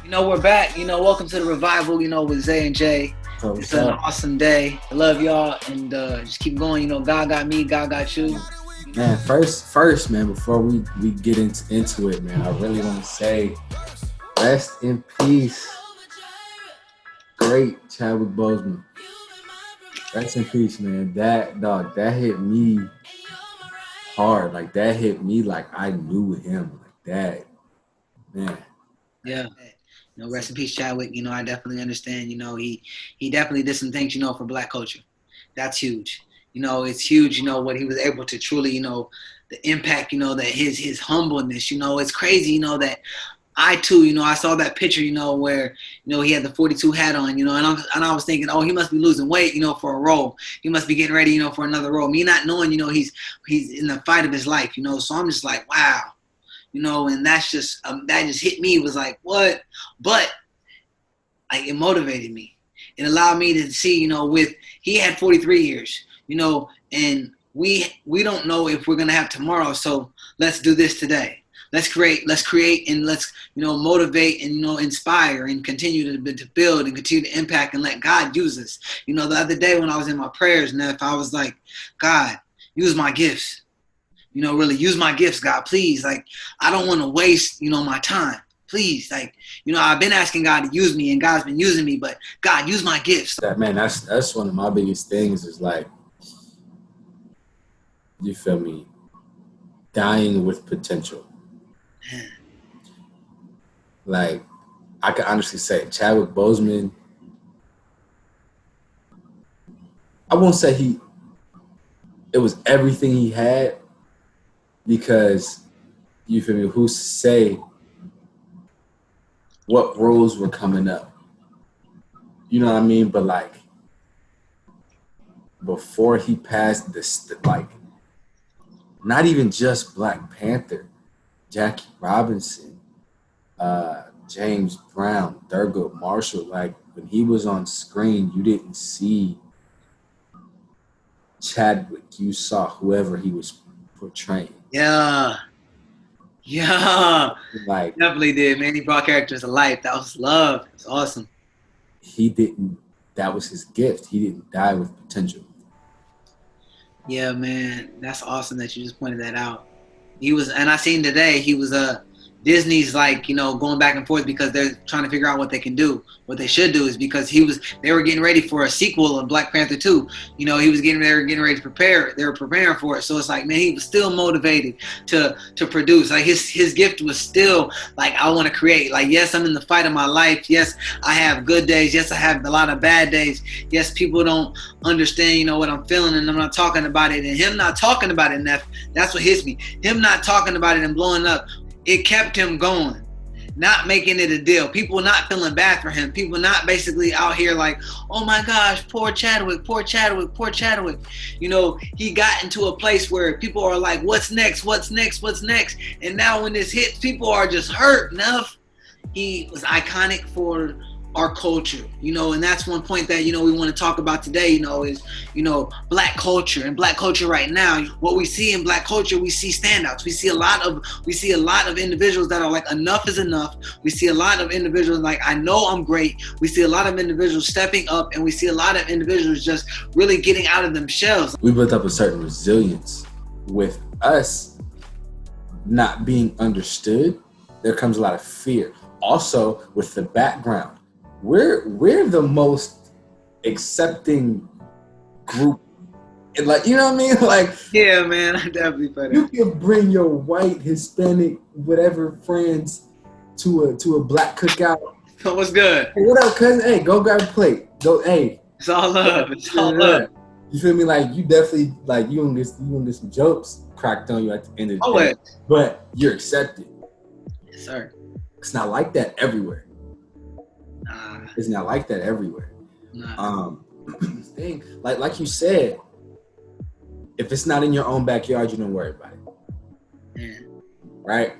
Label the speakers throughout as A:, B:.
A: We're back. Welcome to the revival, with Zay and Jay. It's an awesome day. I love y'all, and just keep going. God got me, God got you.
B: Man, first, man, before we get into it, man, I really want to say rest in peace, great Chadwick Boseman. Rest in peace, man. That hit me hard. Like, that hit me like I knew him. Like that, man.
A: Yeah. Rest in peace, Chadwick. I definitely understand. He definitely did some things, for Black culture. That's huge. It's huge. What he was able to truly, the impact. That his humbleness. It's crazy. That I too, I saw that picture, where, he had the 42 hat on, and I was thinking, oh, he must be losing weight, for a role. He must be getting ready, for another role. Me not knowing, he's in the fight of his life, So I'm just like, wow. And that's just that just hit me. It was like, what? But it motivated me. It allowed me to see, he had 43 years, and we don't know if we're gonna have tomorrow. So let's do this today. Let's create, and let's motivate and inspire and continue to build and continue to impact and let God use us. The other day when I was in my prayers, and if I was like, God, use my gifts. Really use my gifts, God, please. Like, I don't want to waste, my time. Please. Like, I've been asking God to use me and God's been using me, but God, use my gifts.
B: Man, that's one of my biggest things is like, you feel me? Dying with potential.
A: Man.
B: Like, I can honestly say Chadwick Boseman, I won't say it was everything he had, because, you feel me, who's to say what roles were coming up? You know what I mean? But, like, before he passed this, like, not even just Black Panther, Jackie Robinson, James Brown, Thurgood Marshall, like, when he was on screen, you didn't see Chadwick. You saw whoever he was portraying.
A: Yeah. Like, definitely did, man. He brought characters to life. That was love. It's awesome.
B: That was his gift. He didn't die with potential.
A: Yeah, man. That's awesome that you just pointed that out. And I seen today, he was Disney's like, going back and forth because they're trying to figure out what they can do. What they should do is because they were getting ready for a sequel of Black Panther 2. They were getting ready to prepare. They were preparing for it. So it's like, man, he was still motivated to produce. Like his gift was still like, I want to create. Like, yes, I'm in the fight of my life. Yes, I have good days. Yes, I have a lot of bad days. Yes, people don't understand, what I'm feeling, and I'm not talking about it. And him not talking about it, and that's what hits me. Him not talking about it and blowing up. It kept him going, not making it a deal. People not feeling bad for him. People not basically out here like, oh my gosh, poor Chadwick, poor Chadwick, poor Chadwick. He got into a place where people are like, what's next, what's next, what's next? And now when this hits, people are just hurt enough. He was iconic for our culture, and that's one point that, we want to talk about today, is, Black culture and Black culture right now. What we see in Black culture, we see standouts. We see a lot of individuals that are like, enough is enough. We see a lot of individuals like, I know I'm great. We see a lot of individuals stepping up, and we see a lot of individuals just really getting out of themselves.
B: We built up a certain resilience. With us not being understood, there comes a lot of fear. Also, with the background, we're the most accepting group, and like, you know what I mean? Like,
A: yeah, man, I definitely feel that.
B: You can bring your white, Hispanic, whatever friends to a Black cookout.
A: So what's good?
B: Hey, what up, cousin? Hey, go grab a plate. Go, hey.
A: It's all love. It's all love.
B: You feel me? Like, you definitely, like, you gonna get some jokes cracked on you at the end of the day. But you're accepted.
A: Yes, sir.
B: It's not like that everywhere. It's not like that everywhere. Thing, like you said, if it's not in your own backyard, you don't worry about it.
A: Yeah.
B: Right?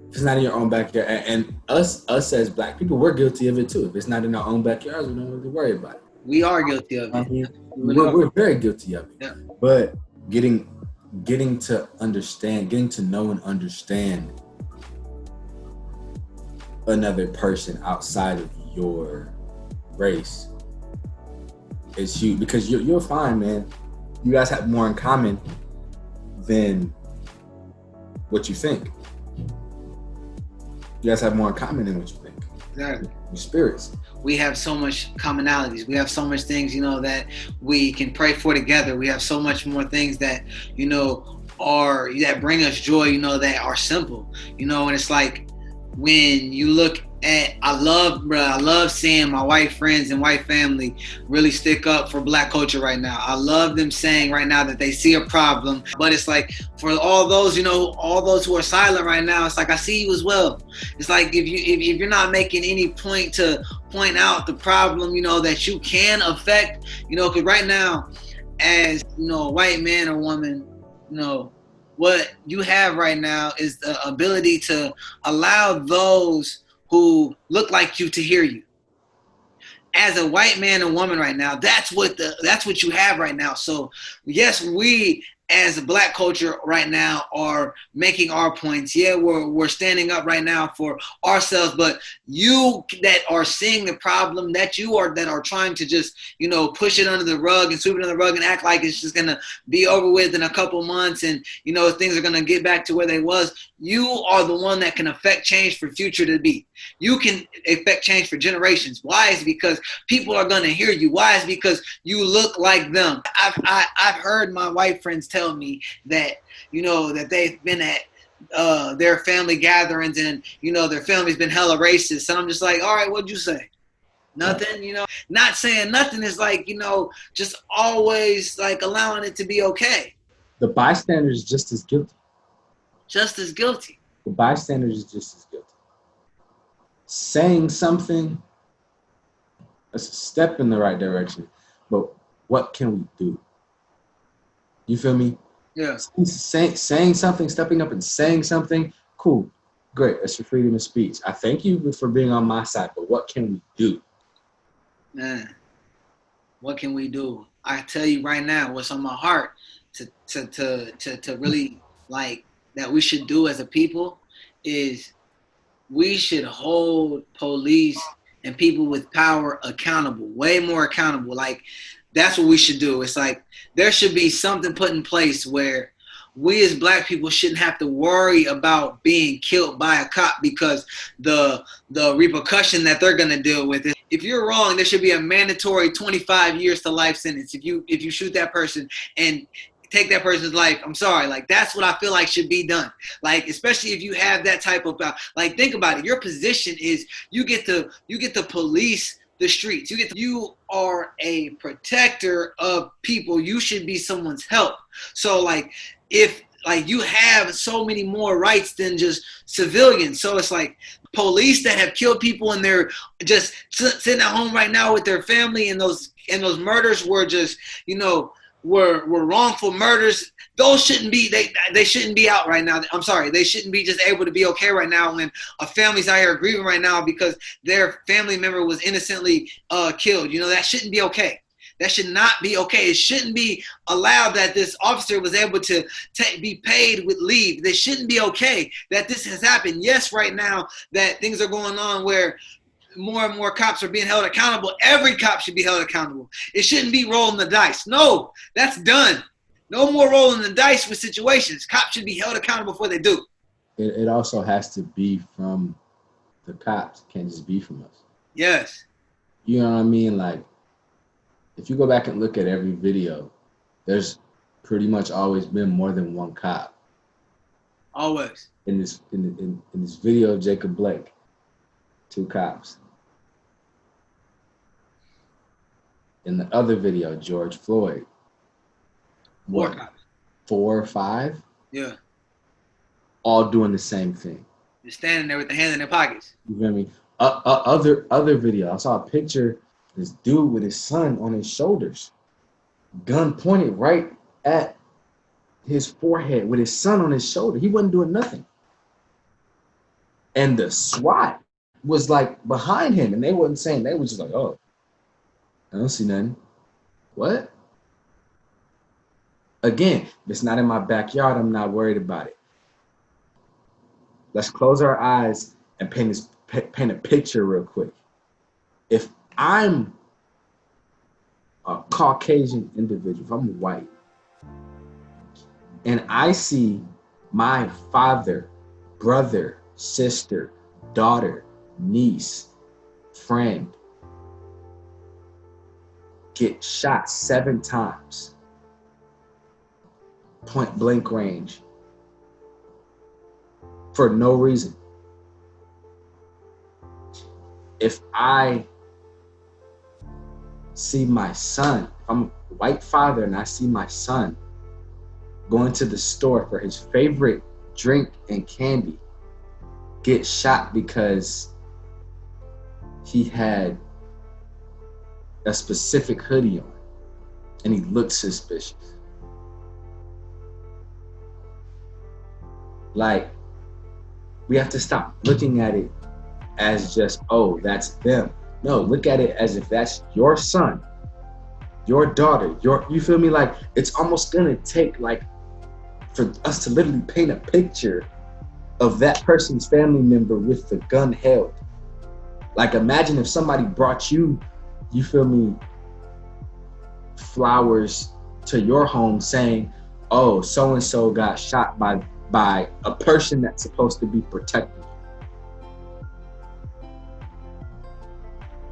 B: If it's not in your own backyard, and us as Black people, we're guilty of it too. If it's not in our own backyards, we don't really worry about it.
A: We are guilty of it.
B: We're very guilty of it.
A: Yeah.
B: But getting to understand, getting to know and understand another person outside of your race is huge, because you'll find, man, you guys have more in common than what you think. You guys have more in common than what you think.
A: Exactly.
B: Your spirits.
A: We have so much commonalities. We have so much things, that we can pray for together. We have so much more things that, that bring us joy, that are simple, and it's like when you look at, I love seeing my white friends and white family really stick up for Black culture right now. I love them saying right now that they see a problem, but it's like for all those, all those who are silent right now, it's like, I see you as well. It's like if you're not making any point to point out the problem, that you can affect, because right now, as a white man or woman, what you have right now is the ability to allow those who look like you to hear you. As a white man and woman right now, that's what you have right now. So yes, we as a Black culture right now are making our points. Yeah, we're standing up right now for ourselves, but you that are seeing the problem, that are trying to just, push it under the rug and sweep it under the rug and act like it's just gonna be over with in a couple months and things are gonna get back to where they was. You are the one that can affect change for future to be. You can affect change for generations. Why? Is because people are gonna hear you. Why? Is because you look like them. I've heard my white friends tell me that that they've been at their family gatherings and their family's been hella racist, and I'm just like, all right, what'd you say? Nothing. Not saying nothing is like, just always like allowing it to be okay.
B: The bystander is just as guilty.
A: Just as guilty.
B: The bystander is just as guilty. Saying something, that's a step in the right direction, but what can we do? You feel me?
A: Yeah.
B: Saying something, stepping up and saying something, cool, great. That's your freedom of speech. I thank you for being on my side, but what can we do?
A: Man, what can we do? I tell you right now, what's on my heart to really like that we should do as a people is we should hold police and people with power accountable, way more accountable. Like, that's what we should do. It's like there should be something put in place where we as Black people shouldn't have to worry about being killed by a cop because the repercussion that they're gonna deal with. If you're wrong, there should be a mandatory 25 years to life sentence. If you shoot that person and take that person's life, I'm sorry. Like, that's what I feel like should be done. Like, especially if you have that type of like, think about it. Your position is you get to police the streets. You are a protector of people. You should be someone's help. So like, if like you have so many more rights than just civilians. So it's like police that have killed people and they're just sitting at home right now with their family, and those murders were just, were wrongful murders. Those shouldn't be, they shouldn't be out right now. I'm sorry, they shouldn't be just able to be okay right now when a family's out here grieving right now because their family member was innocently killed. That shouldn't be okay. That should not be okay. It shouldn't be allowed that this officer was able to be paid with leave. This shouldn't be okay that this has happened. Yes, right now that things are going on where more and more cops are being held accountable. Every cop should be held accountable. It shouldn't be rolling the dice. No, that's done. No more rolling the dice with situations. Cops should be held accountable for what they do.
B: It also has to be from the cops. It can't just be from us.
A: Yes.
B: You know what I mean? Like, if you go back and look at every video, there's pretty much always been more than one cop.
A: Always.
B: In this video of Jacob Blake, 2 cops. In the other video, George Floyd,
A: 4 cops.
B: 4 or 5?
A: Yeah.
B: All doing the same thing.
A: Just standing there with their hands in their pockets.
B: You feel me? Other video, I saw a picture. This dude with his son on his shoulders, gun pointed right at his forehead with his son on his shoulder. He wasn't doing nothing. And the SWAT was like behind him, and they wasn't saying, they was just like, oh, I don't see nothing. What? Again, if it's not in my backyard, I'm not worried about it. Let's close our eyes and paint paint a picture real quick. If I'm a Caucasian individual, if I'm white, and I see my father, brother, sister, daughter, niece, friend get shot 7 times, point blank range, for no reason. If I see my son, if I'm a white father and I see my son going to the store for his favorite drink and candy, get shot because he had a specific hoodie on and he looked suspicious. Like, we have to stop looking at it as just, oh, that's them. No, look at it as if that's your son, your daughter, you feel me? Like, it's almost gonna take, like, for us to literally paint a picture of that person's family member with the gun held. Like, imagine if somebody brought you feel me, flowers to your home saying, oh, so-and-so got shot by a person that's supposed to be protecting you.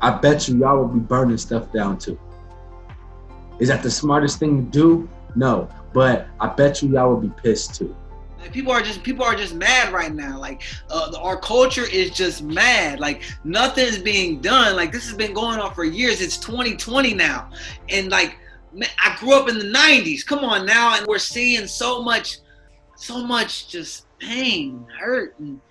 B: I bet you y'all will be burning stuff down too. Is that the smartest thing to do? No, but I bet you y'all will be pissed too.
A: Like, people are just mad right now. Like, our culture is just mad. Like, nothing's being done. Like, this has been going on for years. It's 2020 now, and like, man, I grew up in the 90s. Come on now, and we're seeing so much just pain, hurt, and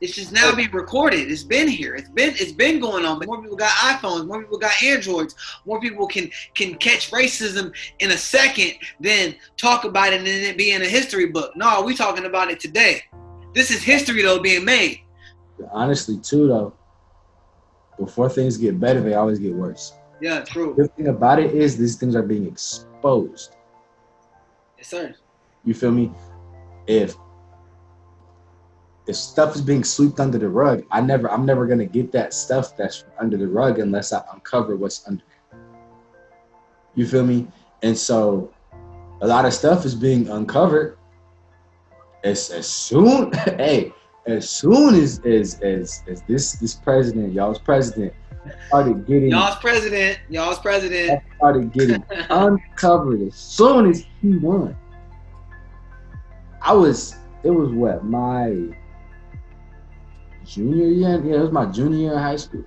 A: it's just now being recorded. It's been here. It's been going on. But more people got iPhones. More people got Androids. More people can catch racism in a second than talk about it and then it be in a history book. No, we talking about it today. This is history though being made.
B: Honestly, too though, before things get better, they always get worse.
A: Yeah, true.
B: The good thing about it is these things are being exposed.
A: Yes, sir.
B: You feel me? If stuff is being swept under the rug, I'm never gonna get that stuff that's under the rug unless I uncover what's under. You feel me? And so a lot of stuff is being uncovered as soon as this president, y'all's president, started getting started getting uncovered as soon as he won. It was what, my junior year? Yeah, it was my junior year in high school.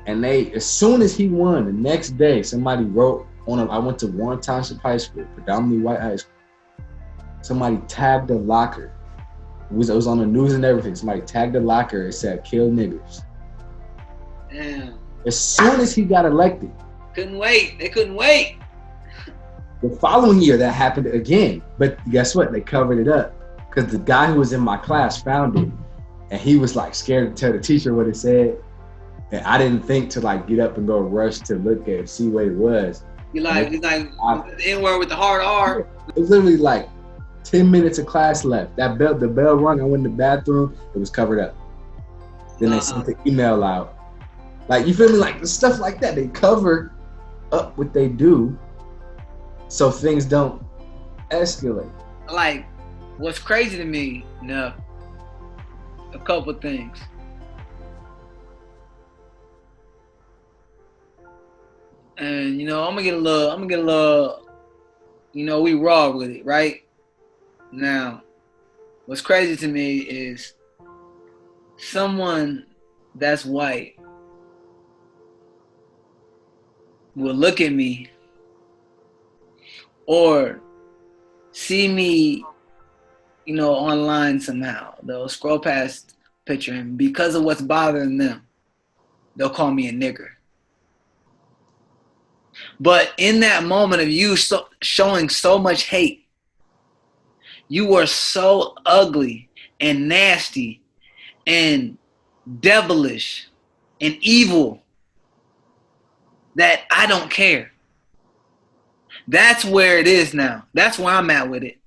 B: And as soon as he won, the next day, somebody wrote I went to Warren Township High School, predominantly white high school. Somebody tagged the locker. It was on the news and everything. Somebody tagged the locker and said, kill niggers.
A: Damn.
B: As soon as he got elected.
A: Couldn't wait. They couldn't wait.
B: The following year, that happened again. But guess what? They covered it up. Because the guy who was in my class found it. And he was like scared to tell the teacher what it said. And I didn't think to like get up and go rush to look at see what it was.
A: You're like the N-word with the hard R.
B: It was literally like 10 minutes of class left. The bell rung. I went in the bathroom. It was covered up. Then they sent the email out. Like, you feel me? Like, stuff like that. They cover up what they do so things don't escalate.
A: Like, what's crazy to me, a couple things. And I'm gonna get a little, we raw with it, right? Now, what's crazy to me is someone that's white will look at me or see me, online somehow. They'll scroll past picture and because of what's bothering them, they'll call me a nigger. But in that moment of you showing so much hate, you are so ugly and nasty and devilish and evil that I don't care. That's where it is now. That's where I'm at with it.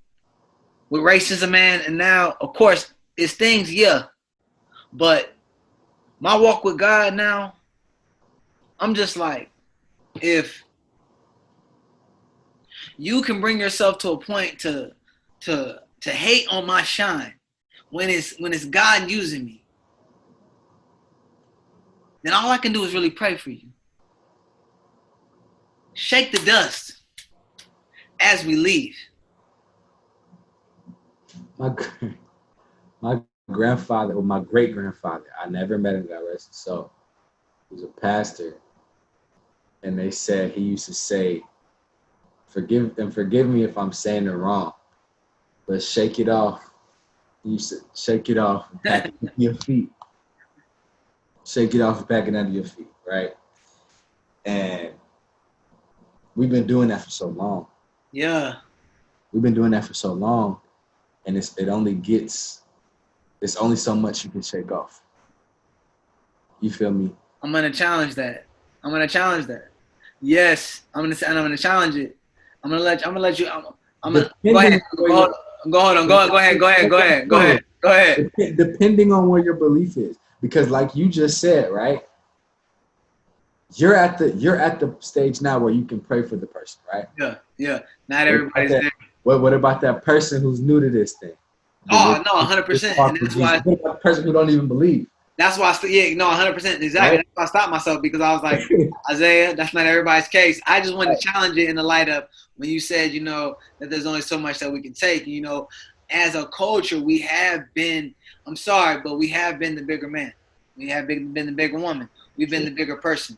A: With racism, man. And now, of course, It's things, yeah. But my walk with God now, I'm just like, if you can bring yourself to a point to hate on my shine when it's God using me, then all I can do is really pray for you. Shake the dust as we leave.
B: My grandfather, or my great grandfather, I never met him, God rest his soul. He was a pastor, and they said he used to say, forgive me if I'm saying it wrong, but shake it off. He used to shake it off, back it under your feet. Shake it off, back it under your feet, right? And we've been doing that for so long.
A: Yeah.
B: We've been doing that for so long, and it's only so much you can shake off. You feel me?
A: I'm gonna challenge that. Yes, I'm gonna challenge it. I'm gonna let you. I'm gonna go ahead. Go ahead.
B: Depending on where your belief is, because like you just said, right? You're at the stage now where you can pray for the person, right?
A: Yeah. Not everybody's there.
B: What about that person who's new to this thing?
A: Oh no, 100%. And that's why.
B: What about the person who don't even believe?
A: That's why 100%, exactly. Right? That's why I stopped myself, because I was like, Isaiah, that's not everybody's case. I just wanted to challenge it in the light of when you said, that there's only so much that we can take. As a culture, we have been, I'm sorry, but we have been the bigger man. We have been the bigger woman. We've been the bigger person.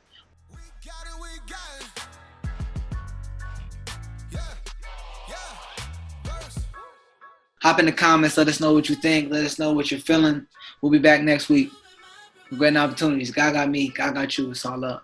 A: Hop in the comments. Let us know what you think. Let us know what you're feeling. We'll be back next week. Great opportunities. God got me. God got you. It's all up.